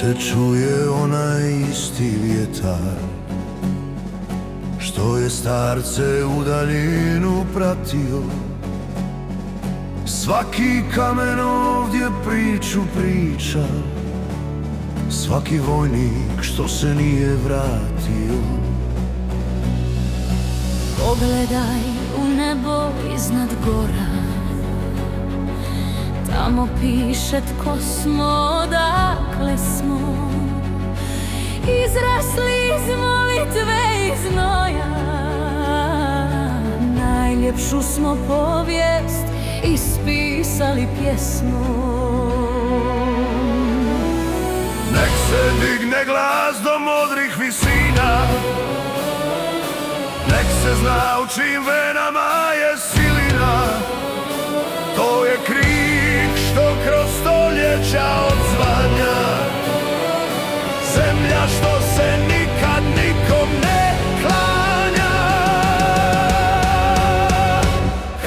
se čuje onaj isti vjetar što je starce u daljinu pratio. Svaki kamen ovdje priču priča, svaki vojnik što se nije vratio. Pogledaj u nebo iznad gora, tamo piše tko smo, odakle smo. Izrasli iz molitve i znoja, najljepšu smo povijest ispisali pjesmom. Nek se digne glas do modrih visina, nek se zna u čim venama je silina. To je krik što kroz stoljeća odzvanja, zemlja što se nikad nikom ne klanja.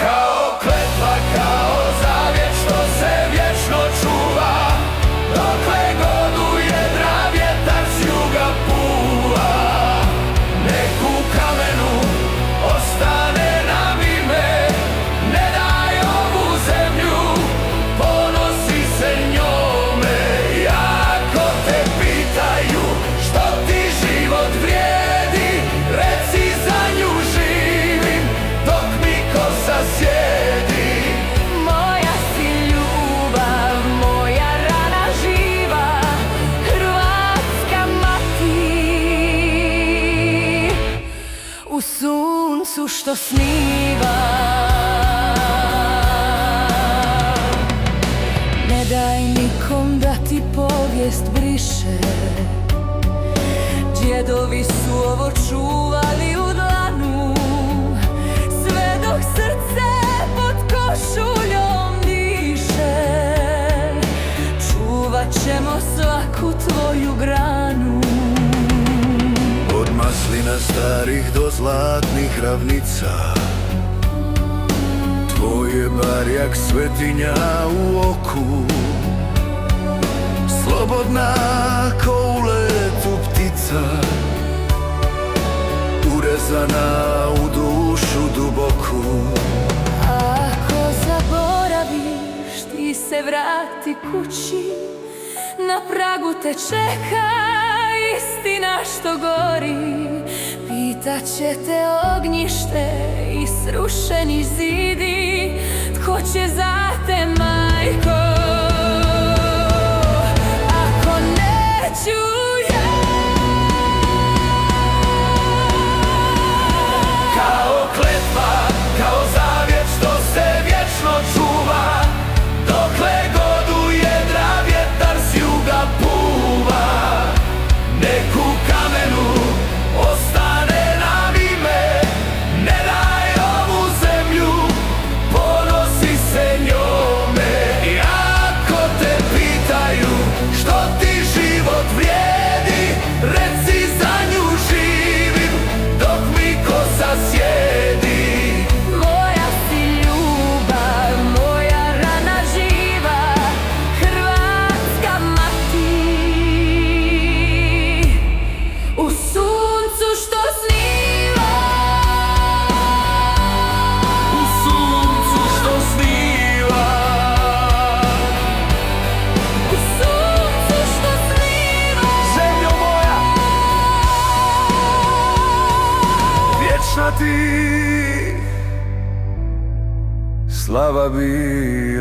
Kao kletva, kao zavjet što se vječno čuva, dokle god u jedra vjetar s juga puva. Nek u kamenu ostane nam ime, ne daj ovu zemlju, ponosi se njome. Jako te pitaju što ti život vrijedi, reci za nju živim dok mi kosa sjedi. Moja si ljubav, moja rana živa, hrvatska mati. U suncu što sniva, ne daj nikom da ti povijest briše. Djedovi su ovo čuvali u dlanu, sve dok srce pod košuljom diše. Čuvat ćemo svaku tvoju granu. Od maslina starih do zlatnih ravnica, tvoj je barjak svetinja u oku. Slobodna ko u letu ptica, urezana u dušu duboku. Ako zaboraviš, ti se vrati kući, na pragu te čeka istina što gori. Pitaće te ognjište i srušeni zidi, tko će za te, majko? Ako neću ja, kao kletva, kao zavjet što se vječno čuva, dokle god u jedra vjetar s juga puva. Nek u kamenu ostane nam ime, ne daj ovu zemlju, ponosi se njome. Ako te pitaju što ti život vrijedi, reci za nju živim dok mi kosa sjedi. moja si ljubav, moja rana živa, hrvatska mati. U suncu što sniva, U suncu što sniva, u suncu što sniva. zemljo moja, vječna ti slava bi.